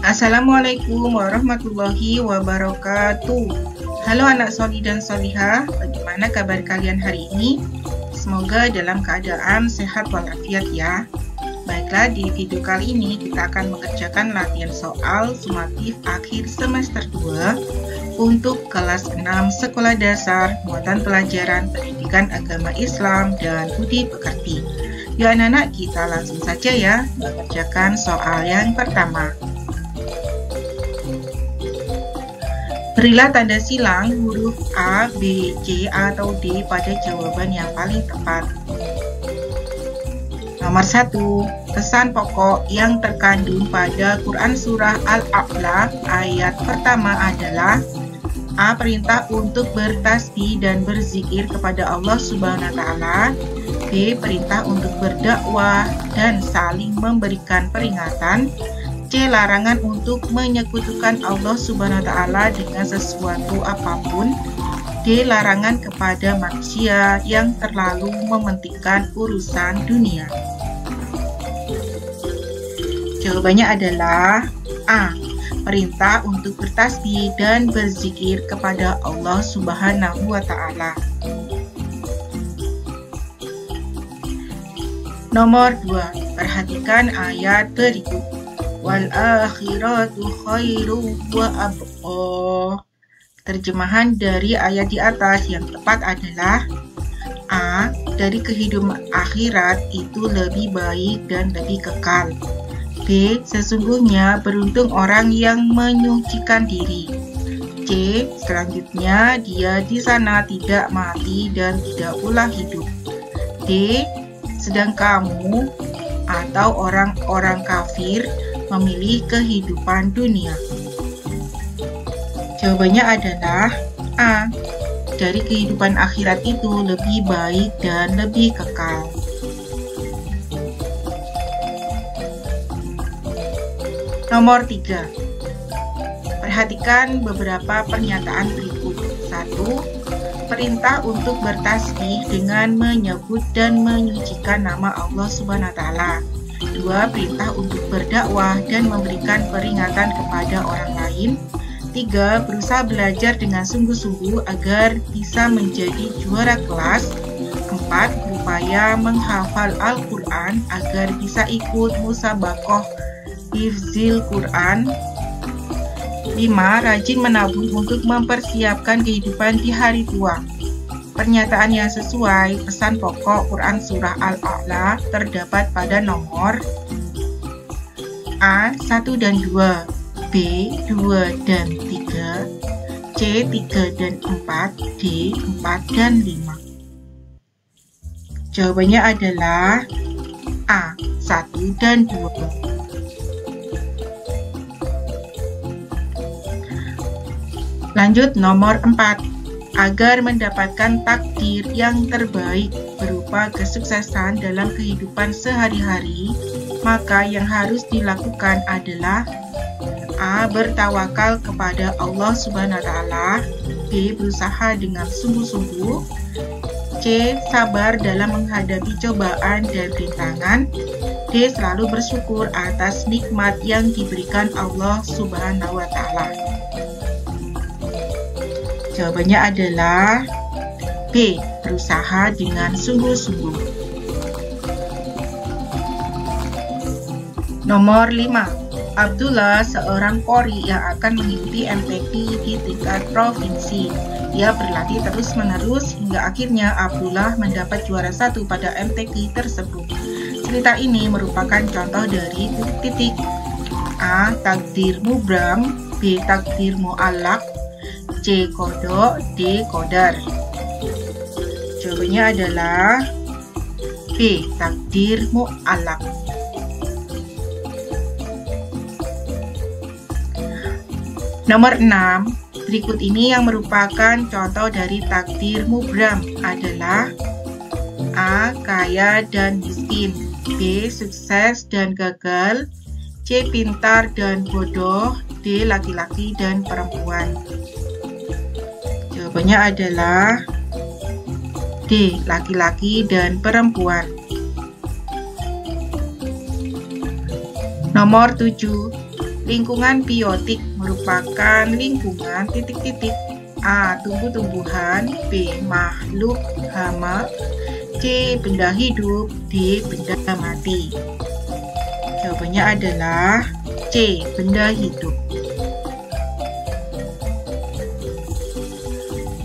Assalamualaikum warahmatullahi wabarakatuh. Halo anak soli dan solihah, bagaimana kabar kalian hari ini? Semoga dalam keadaan sehat walafiat ya. Baiklah, di video kali ini kita akan mengerjakan latihan soal sumatif akhir semester 2 untuk kelas 6 sekolah dasar muatan pelajaran pendidikan agama Islam dan budi pekerti. Yuk anak-anak, kita langsung saja ya mengerjakan soal yang pertama. Berilah tanda silang huruf A, B, C, atau D pada jawaban yang paling tepat. Nomor 1. Pesan pokok yang terkandung pada Quran Surah Al-A'la ayat pertama adalah A. Perintah untuk bertasbih dan berzikir kepada Allah Subhanahu wa Ta'ala. B. Perintah untuk berdakwah dan saling memberikan peringatan. C. Larangan untuk menyekutukan Allah Subhanahu wa Ta'ala dengan sesuatu apapun. D. Larangan kepada manusia yang terlalu mementingkan urusan dunia. Jawabannya adalah A. Perintah untuk bertasbih dan berzikir kepada Allah Subhanahu wa Ta'ala. Nomor 2. Perhatikan ayat berikut. Wal akhiratu khairu wa abqa. Terjemahan dari ayat di atas yang tepat adalah A. Dari kehidupan akhirat itu lebih baik dan lebih kekal. B. Sesungguhnya beruntung orang yang menyucikan diri. C. Selanjutnya dia di sana tidak mati dan tidak pula hidup. D. Sedang kamu atau orang-orang kafir memilih kehidupan dunia. Jawabannya adalah A. Dari kehidupan akhirat itu lebih baik dan lebih kekal. Nomor 3. Perhatikan beberapa pernyataan berikut. 1. Perintah untuk bertasbih dengan menyebut dan menyucikan nama Allah Subhanahu wa Ta'ala. 2. Perintah untuk berdakwah dan memberikan peringatan kepada orang lain. 3. Berusaha belajar dengan sungguh-sungguh agar bisa menjadi juara kelas. 4. Berupaya menghafal Al-Quran agar bisa ikut musabaqah hifzil Quran. 5. Rajin menabung untuk mempersiapkan kehidupan di hari tua. Pernyataan yang sesuai pesan pokok Quran Surah Al-A'la terdapat pada nomor A. 1 dan 2, B. 2 dan 3, C. 3 dan 4, D. 4 dan 5. Jawabannya adalah A. 1 dan 2. Lanjut nomor 4. Agar mendapatkan takdir yang terbaik berupa kesuksesan dalam kehidupan sehari-hari, maka yang harus dilakukan adalah A. Bertawakal kepada Allah Subhanahu wa Ta'ala. B. Berusaha dengan sungguh-sungguh. C. Sabar dalam menghadapi cobaan dan rintangan. D. Selalu bersyukur atas nikmat yang diberikan Allah Subhanahu wa Ta'ala. Jawabannya adalah B. Berusaha dengan sungguh-sungguh. Nomor 5. Abdullah seorang qori yang akan mengikuti MTQ di tingkat provinsi. Ia berlatih terus-menerus hingga akhirnya Abdullah mendapat juara 1 pada MTQ tersebut. Cerita ini merupakan contoh dari titik A. Takdir mubram, B. Takdir mu'allaq, C. Kodok, D. Qadar. Jawabannya adalah B. Takdir mu'allaq. Nomor 6. Berikut ini yang merupakan contoh dari takdir mubram adalah A. Kaya dan miskin, B. Sukses dan gagal, C. Pintar dan bodoh, D. Laki-laki dan perempuan. Jawabannya adalah D. Laki-laki dan perempuan. Nomor 7. Lingkungan biotik merupakan lingkungan titik-titik. A. Tumbuh-tumbuhan. B. Makhluk hama. C. Benda hidup. D. Benda mati. Jawabannya adalah C. Benda hidup.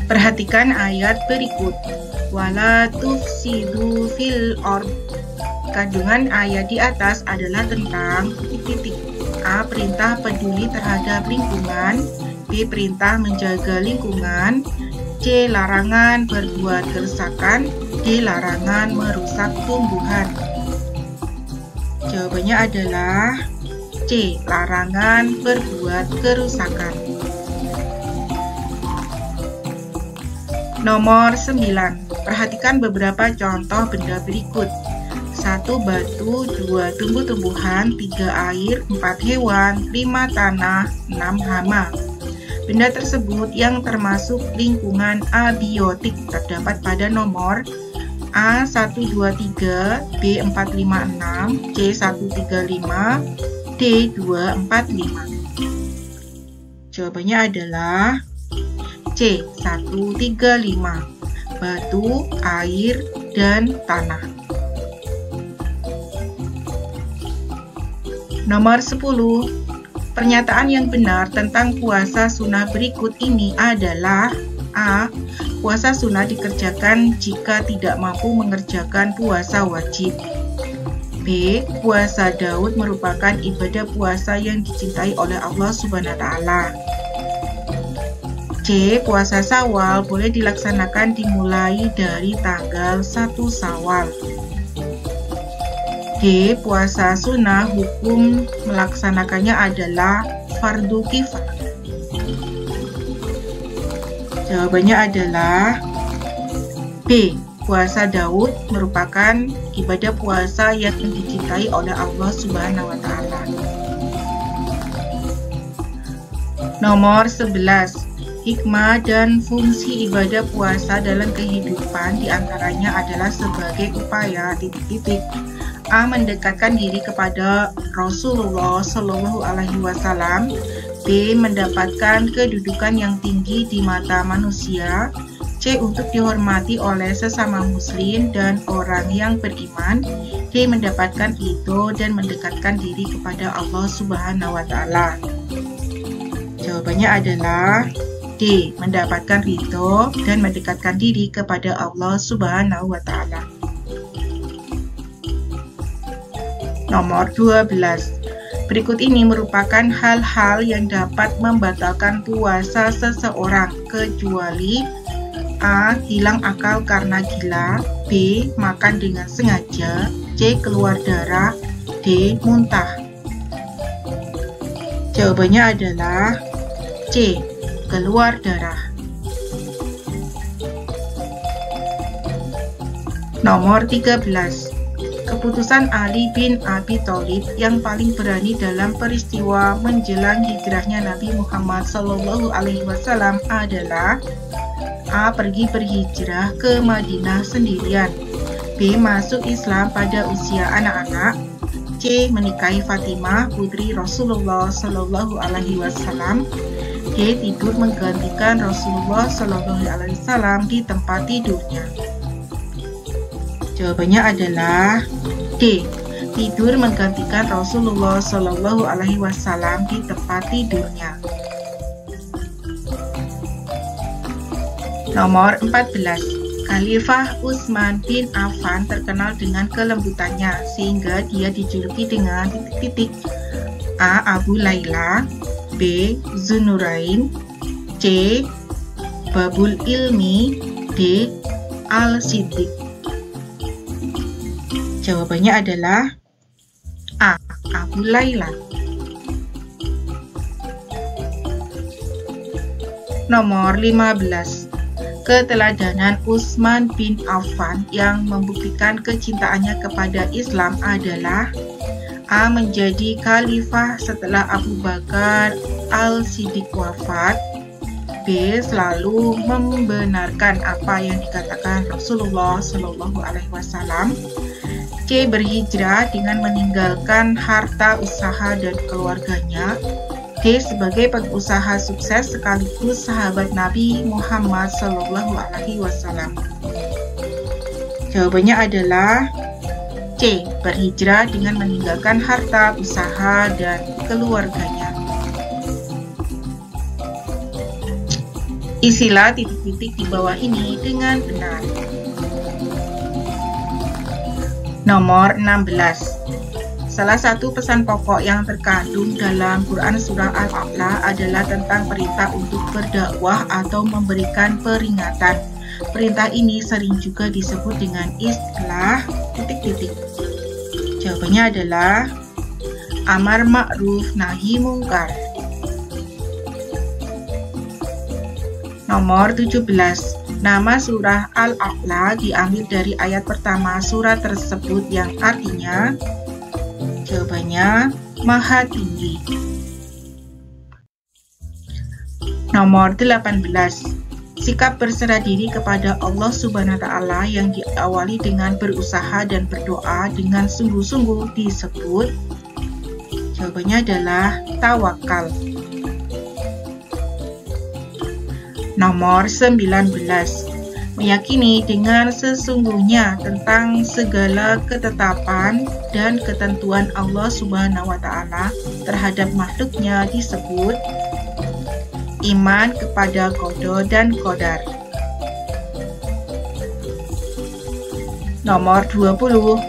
Perhatikan ayat berikut. Wala tufsidu fil ard. Kandungan ayat di atas adalah tentang titik-titik. A. Perintah peduli terhadap lingkungan. B. Perintah menjaga lingkungan. C. Larangan berbuat kerusakan. D. Larangan merusak tumbuhan. Jawabannya adalah C. Larangan berbuat kerusakan. Nomor 9. Perhatikan beberapa contoh benda berikut. 1. Batu. 2. Tumbuh-tumbuhan. 3. Air. 4. Hewan. 5. Tanah. 6. Hama. Benda tersebut yang termasuk lingkungan abiotik terdapat pada nomor A 123, B 456, C 135, D 245. Jawabannya adalah C 135, batu, air, dan tanah. Nomor 10. Pernyataan yang benar tentang puasa sunnah berikut ini adalah A. Puasa sunnah dikerjakan jika tidak mampu mengerjakan puasa wajib. B. Puasa Daud merupakan ibadah puasa yang dicintai oleh Allah Subhanahu wa Ta'ala. C. Puasa Syawal boleh dilaksanakan dimulai dari tanggal 1 Syawal. D. Puasa sunnah hukum melaksanakannya adalah fardu kifayah. Jawabannya adalah B. Puasa Daud merupakan ibadah puasa yang dicintai oleh Allah Subhanahu wa Ta'ala. Nomor 11. Hikmah dan fungsi ibadah puasa dalam kehidupan diantaranya adalah sebagai upaya titik-titik A. Mendekatkan diri kepada Rasulullah Shallallahu Alaihi Wasallam. B. Mendapatkan kedudukan yang tinggi di mata manusia. C. Untuk dihormati oleh sesama muslim dan orang yang beriman. D. Mendapatkan ridho dan mendekatkan diri kepada Allah Subhanahu wa Ta'ala. Jawabannya adalah D. Mendapatkan ridho dan mendekatkan diri kepada Allah Subhanahu wa Ta'ala. Nomor 12. Berikut ini merupakan hal-hal yang dapat membatalkan puasa seseorang kecuali A. Hilang akal karena gila. B. Makan dengan sengaja. C. Keluar darah. D. Muntah. Jawabannya adalah C. Keluar darah. Nomor 13. Keputusan Ali bin Abi Thalib yang paling berani dalam peristiwa menjelang hijrahnya Nabi Muhammad Shallallahu Alaihi Wasallam adalah A. Pergi berhijrah ke Madinah sendirian. B. Masuk Islam pada usia anak-anak. C. Menikahi Fatimah putri Rasulullah Shallallahu Alaihi Wasallam. D. Tidur menggantikan Rasulullah Shallallahu Alaihi Wasallam di tempat tidurnya. Jawabannya adalah D. Tidur menggantikan Rasulullah Shallallahu Alaihi Wasallam di tempat tidurnya. Nomor 14. Khalifah Utsman bin Affan terkenal dengan kelembutannya sehingga dia dijuluki dengan titik-titik A. Abu Laila, B. Zunurain, C. Babul Ilmi, D. Al-Siddiq. Jawabannya adalah A. Abu Laila. Nomor 15. Keteladanan Utsman bin Affan yang membuktikan kecintaannya kepada Islam adalah A. Menjadi khalifah setelah Abu Bakar Al-Siddiq wafat. B. Selalu membenarkan apa yang dikatakan Rasulullah Shallallahu Alaihi Wasallam. C. Berhijrah dengan meninggalkan harta usaha dan keluarganya. D. Sebagai pengusaha sukses sekaligus sahabat Nabi Muhammad SAW. Jawabannya adalah C. Berhijrah dengan meninggalkan harta, usaha, dan keluarganya. Isilah titik-titik di bawah ini dengan benar. Nomor 16. Salah satu pesan pokok yang terkandung dalam Quran Surah Al-A'la adalah tentang perintah untuk berdakwah atau memberikan peringatan. Perintah ini sering juga disebut dengan istilah titik-titik. Jawabannya adalah amar ma'ruf nahi mungkar. Nomor 17. Nama surah Al-A'la diambil dari ayat pertama surat tersebut yang artinya jawabannya Maha Tinggi. Nomor 18. Sikap berserah diri kepada Allah Subhanahu wa Ta'ala yang diawali dengan berusaha dan berdoa dengan sungguh-sungguh disebut jawabannya adalah tawakal. Nomor 19. Meyakini dengan sesungguhnya tentang segala ketetapan dan ketentuan Allah Subhanahu wa Ta'ala terhadap makhluknya disebut iman kepada qada dan qadar. Nomor 20.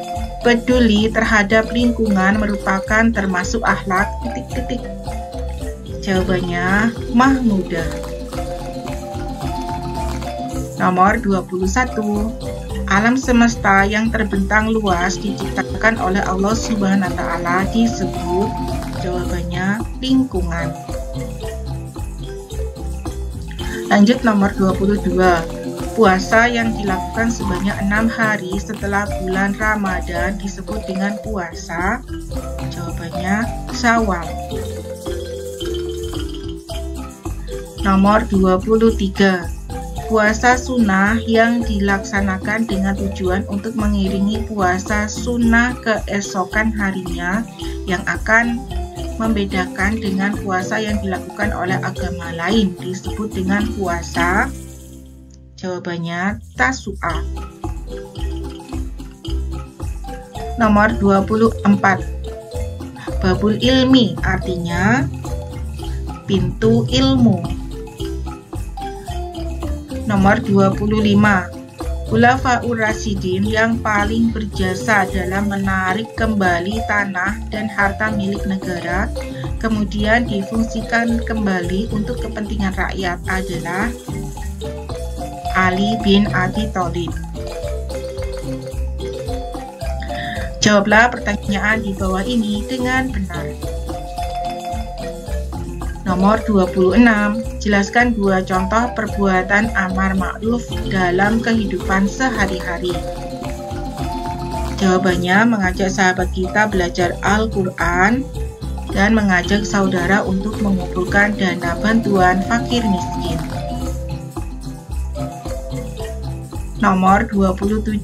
Peduli terhadap lingkungan merupakan termasuk akhlak titik-titik. Jawabannya mahmudah. Nomor 21. Alam semesta yang terbentang luas diciptakan oleh Allah Subhanahu wa Ta'ala disebut jawabannya lingkungan. Lanjut nomor 22. Puasa yang dilakukan sebanyak 6 hari setelah bulan Ramadan disebut dengan puasa. Jawabannya Syawal. Nomor 23. Puasa sunnah yang dilaksanakan dengan tujuan untuk mengiringi puasa sunnah keesokan harinya yang akan membedakan dengan puasa yang dilakukan oleh agama lain disebut dengan puasa. Jawabannya Tasu'a. Nomor 24. Babul ilmi artinya pintu ilmu. Nomor 25. Khulafaur Rasyidin yang paling berjasa dalam menarik kembali tanah dan harta milik negara kemudian difungsikan kembali untuk kepentingan rakyat adalah Ali bin Abi Thalib. Jawablah pertanyaan di bawah ini dengan benar. Nomor 26. Jelaskan 2 contoh perbuatan amar ma'ruf dalam kehidupan sehari-hari. Jawabannya mengajak sahabat kita belajar Al-Quran dan mengajak saudara untuk mengumpulkan dana bantuan fakir miskin. Nomor 27.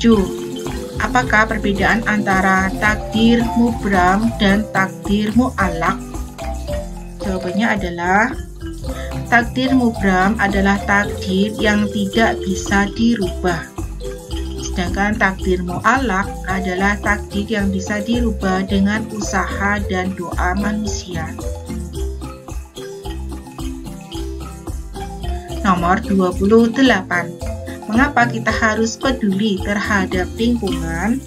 Apakah perbedaan antara takdir mubram dan takdir mu'allaq? Jawabannya adalah takdir mubram adalah takdir yang tidak bisa dirubah. Sedangkan takdir mu'allaq adalah takdir yang bisa dirubah dengan usaha dan doa manusia. Nomor 28. Mengapa kita harus peduli terhadap lingkungan?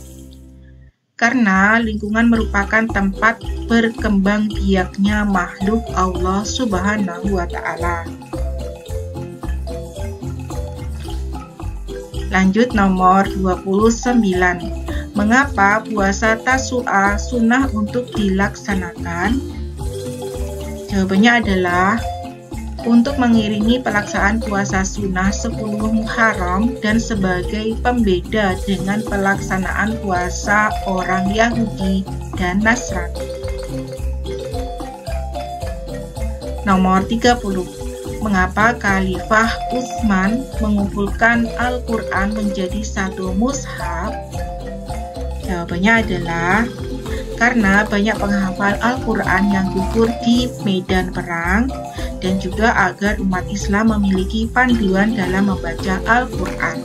Karena lingkungan merupakan tempat berkembang biaknya makhluk Allah Subhanahu wa Ta'ala. Lanjut nomor 29. Mengapa puasa Tasu'a sunnah untuk dilaksanakan? Jawabannya adalah untuk mengiringi pelaksanaan puasa sunnah 10 Muharram dan sebagai pembeda dengan pelaksanaan puasa orang Yahudi dan Nasrani. Nomor 30. Mengapa Khalifah Utsman mengumpulkan Al-Quran menjadi satu mushaf? Jawabannya adalah karena banyak penghafal Al-Quran yang gugur di medan perang, dan juga agar umat Islam memiliki panduan dalam membaca Al-Quran.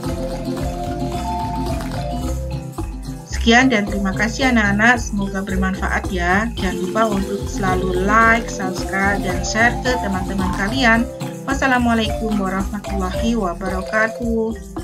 Sekian dan terima kasih anak-anak, semoga bermanfaat ya. Jangan lupa untuk selalu like, subscribe, dan share ke teman-teman kalian. Wassalamualaikum warahmatullahi wabarakatuh.